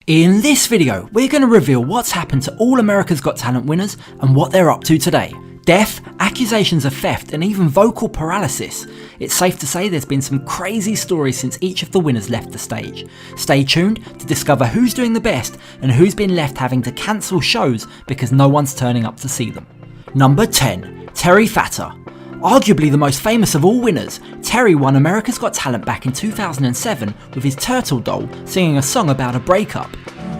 In this video, we're going to reveal what's happened to all America's Got Talent winners and what they're up to today. Death, accusations of theft, and even vocal paralysis. It's safe to say there's been some crazy stories since each of the winners left the stage. Stay tuned to discover who's doing the best and who's been left having to cancel shows because no one's turning up to see them. Number 10. Terry Fator. Arguably the most famous of all winners, Terry won America's Got Talent back in 2007 with his turtle doll singing a song about a breakup.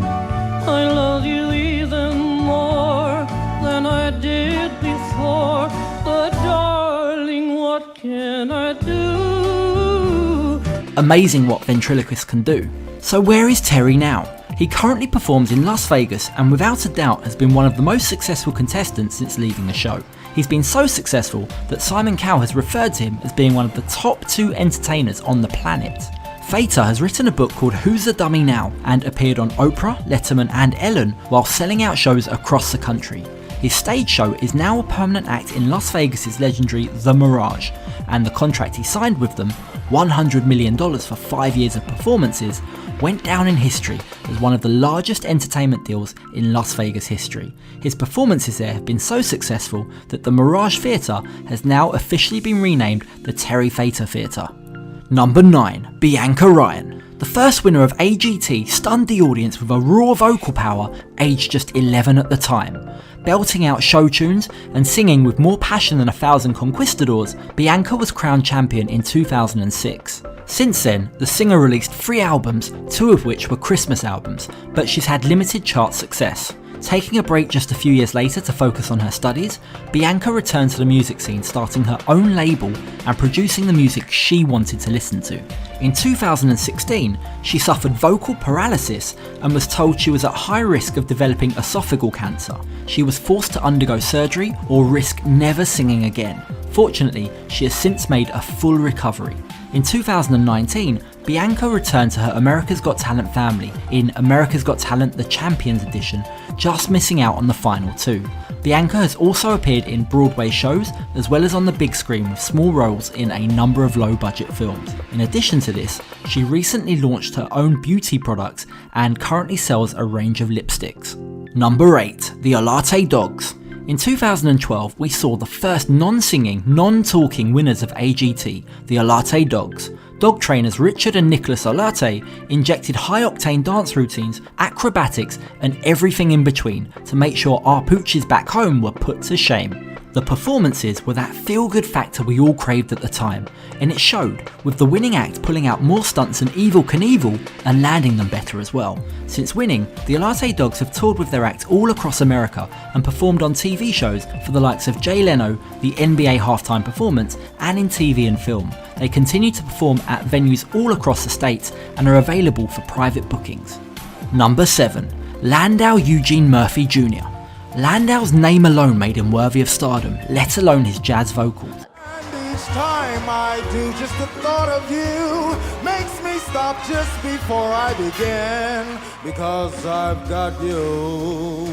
I love you even more than I did before, but darling, what can I do? Amazing what ventriloquists can do. So where is Terry now? He currently performs in Las Vegas and without a doubt has been one of the most successful contestants since leaving the show. He's been so successful that Simon Cowell has referred to him as being one of the top 2 entertainers on the planet. Fator has written a book called Who's the Dummy Now and appeared on Oprah, Letterman and Ellen while selling out shows across the country. His stage show is now a permanent act in Las Vegas' legendary The Mirage, and the contract he signed with them, $100 million for 5 years of performances, went down in history as one of the largest entertainment deals in Las Vegas history. His performances there have been so successful that the Mirage Theatre has now officially been renamed the Terry Fator Theatre. Number 9. Bianca Ryan. The first winner of AGT stunned the audience with a raw vocal power aged just 11 at the time. Belting out show tunes and singing with more passion than 1,000 conquistadors, Bianca was crowned champion in 2006. Since then, the singer released 3 albums, 2 of which were Christmas albums, but she's had limited chart success. Taking a break just a few years later to focus on her studies, Bianca returned to the music scene, starting her own label and producing the music she wanted to listen to. In 2016, she suffered vocal paralysis and was told she was at high risk of developing esophageal cancer. She was forced to undergo surgery or risk never singing again. Fortunately, she has since made a full recovery. In 2019, Bianca returned to her America's Got Talent family in America's Got Talent The Champions Edition, just missing out on the final 2. Bianca has also appeared in Broadway shows as well as on the big screen with small roles in a number of low-budget films. In addition to this, she recently launched her own beauty products and currently sells a range of lipsticks. Number 8. The Olate Dogs. In 2012, we saw the first non-singing, non-talking winners of AGT, the Olate Dogs. Dog trainers Richard and Nicholas Olate injected high-octane dance routines, acrobatics and everything in between to make sure our pooches back home were put to shame. The performances were that feel-good factor we all craved at the time, and it showed, with the winning act pulling out more stunts than Evel Knievel and landing them better as well. Since winning, the Olate Dogs have toured with their act all across America and performed on TV shows for the likes of Jay Leno, the NBA halftime performance, and in TV and film. They continue to perform at venues all across the states and are available for private bookings. Number 7. Landau Eugene Murphy Jr. Landau's name alone made him worthy of stardom, let alone his jazz vocals. And each time I do, just the thought of you makes me stop just before I begin, because I've got you.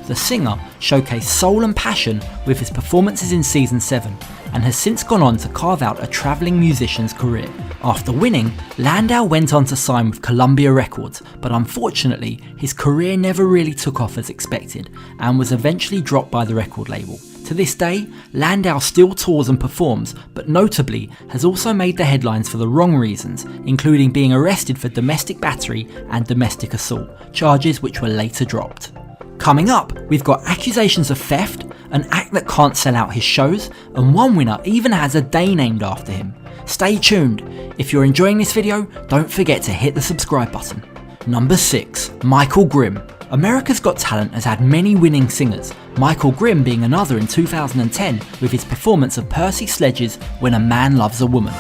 The singer showcased soul and passion with his performances in season 7 and has since gone on to carve out a travelling musician's career. After winning, Landau went on to sign with Columbia Records, but unfortunately his career never really took off as expected and was eventually dropped by the record label. To this day, Landau still tours and performs, but notably has also made the headlines for the wrong reasons, including being arrested for domestic battery and domestic assault, charges which were later dropped. Coming up, we've got accusations of theft, an act that can't sell out his shows, and one winner even has a day named after him. Stay tuned. If you're enjoying this video, don't forget to hit the subscribe button. Number 6. Michael Grimm. America's Got Talent has had many winning singers, Michael Grimm being another in 2010 with his performance of Percy Sledge's When a Man Loves a Woman.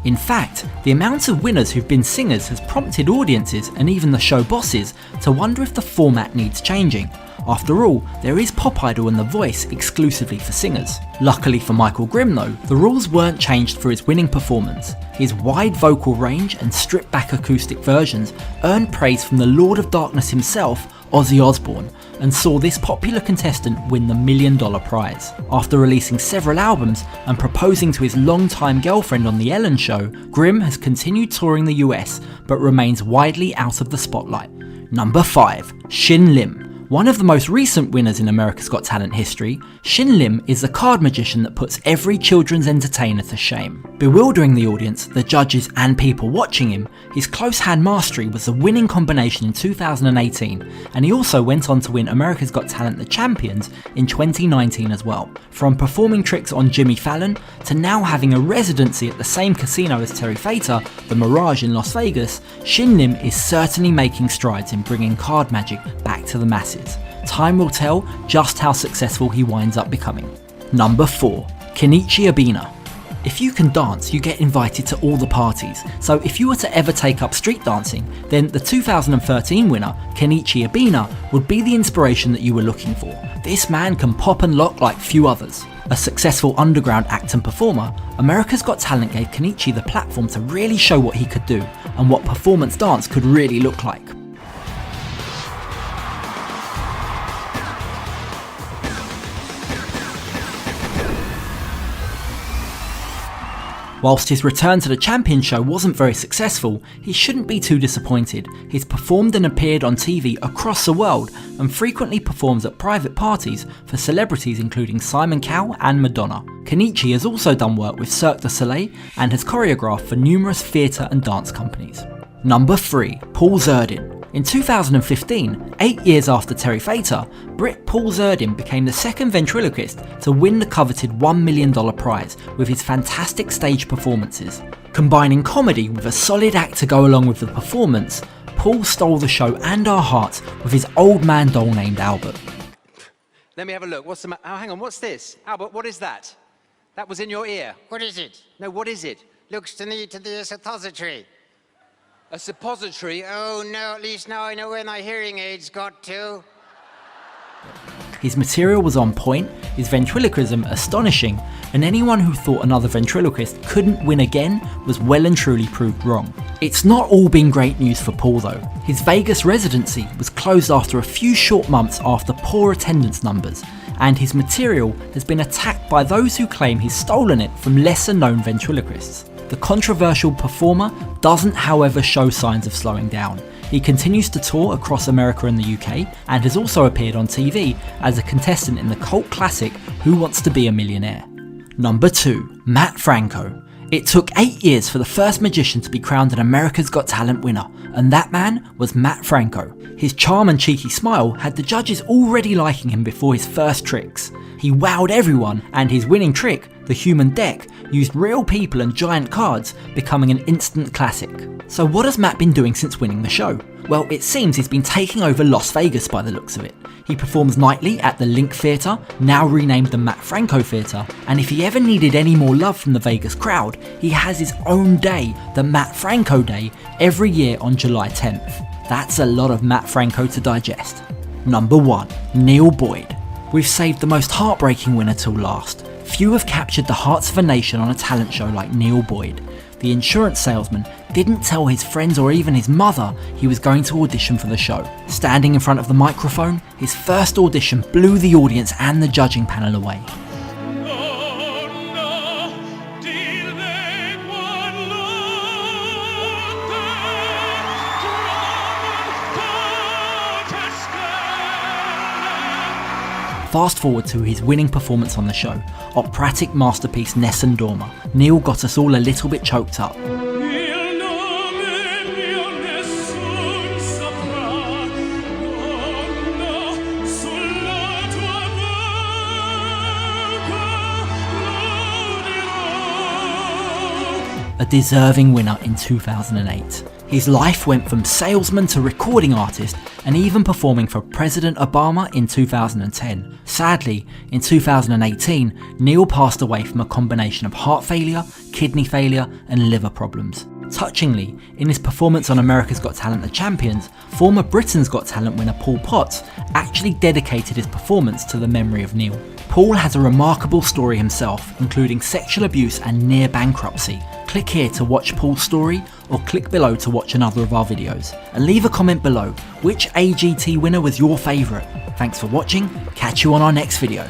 In fact, the amount of winners who've been singers has prompted audiences and even the show bosses to wonder if the format needs changing. After all, there is Pop Idol and The Voice exclusively for singers. Luckily for Michael Grimm though, the rules weren't changed for his winning performance. His wide vocal range and stripped back acoustic versions earned praise from the Lord of Darkness himself, Ozzy Osbourne, and saw this popular contestant win the $1 million prize. After releasing several albums and proposing to his longtime girlfriend on The Ellen Show, Grimm has continued touring the US but remains widely out of the spotlight. Number 5. Shin Lim. One of the most recent winners in America's Got Talent history, Shin Lim is the card magician that puts every children's entertainer to shame. Bewildering the audience, the judges and people watching him, his close hand mastery was the winning combination in 2018, and he also went on to win America's Got Talent The Champions in 2019 as well. From performing tricks on Jimmy Fallon to now having a residency at the same casino as Terry Fator, the Mirage in Las Vegas, Shin Lim is certainly making strides in bringing card magic back to the masses. Time will tell just how successful he winds up becoming. Number 4. Kenichi Ebina. If you can dance, you get invited to all the parties, so if you were to ever take up street dancing, then the 2013 winner, Kenichi Ebina, would be the inspiration that you were looking for. This man can pop and lock like few others. A successful underground act and performer, America's Got Talent gave Kenichi the platform to really show what he could do, and what performance dance could really look like. Whilst his return to the Champion show wasn't very successful, he shouldn't be too disappointed. He's performed and appeared on TV across the world and frequently performs at private parties for celebrities including Simon Cowell and Madonna. Kenichi has also done work with Cirque du Soleil and has choreographed for numerous theatre and dance companies. Number 3. Paul Zerdin. In 2015, 8 years after Terry Fator, Brit Paul Zerdin became the second ventriloquist to win the coveted $1 million prize with his fantastic stage performances. Combining comedy with a solid act to go along with the performance, Paul stole the show and our hearts with his old man doll named Albert. Let me have a look. What's the oh, hang on, what's this? Albert, what is that? That was in your ear. What is it? No, what is it? Looks to me to be a suppository. A suppository? Oh no, at least now I know where my hearing aids got to. His material was on point, his ventriloquism astonishing, and anyone who thought another ventriloquist couldn't win again was well and truly proved wrong. It's not all been great news for Paul though. His Vegas residency was closed after a few short months after poor attendance numbers, and his material has been attacked by those who claim he's stolen it from lesser known ventriloquists. The controversial performer doesn't however show signs of slowing down. He continues to tour across America and the UK and has also appeared on TV as a contestant in the cult classic Who Wants to Be a Millionaire. Number 2. Matt Franco. It took 8 years for the first magician to be crowned an America's Got Talent winner, and that man was Matt Franco. His charm and cheeky smile had the judges already liking him before his first tricks. He wowed everyone, and his winning trick, the human deck, used real people and giant cards, becoming an instant classic. So what has Matt been doing since winning the show? Well, it seems he's been taking over Las Vegas by the looks of it. He performs nightly at the Link Theatre, now renamed the Matt Franco Theatre, and if he ever needed any more love from the Vegas crowd, he has his own day, the Matt Franco Day, every year on July 10th. That's a lot of Matt Franco to digest. Number 1. Neal Boyd. We've saved the most heartbreaking winner till last. Few have captured the hearts of a nation on a talent show like Neal Boyd. The insurance salesman didn't tell his friends or even his mother he was going to audition for the show. Standing in front of the microphone, his first audition blew the audience and the judging panel away. Fast forward to his winning performance on the show, operatic masterpiece Nessun Dorma. Neal got us all a little bit choked up. A deserving winner in 2008. His life went from salesman to recording artist and even performing for President Obama in 2010. Sadly, in 2018, Neal passed away from a combination of heart failure, kidney failure and liver problems. Touchingly, in his performance on America's Got Talent The Champions, former Britain's Got Talent winner Paul Potts actually dedicated his performance to the memory of Neal. Paul has a remarkable story himself, including sexual abuse and near bankruptcy, click here to watch Paul's story, or click below to watch another of our videos. And leave a comment below, which AGT winner was your favourite? Thanks for watching, catch you on our next video.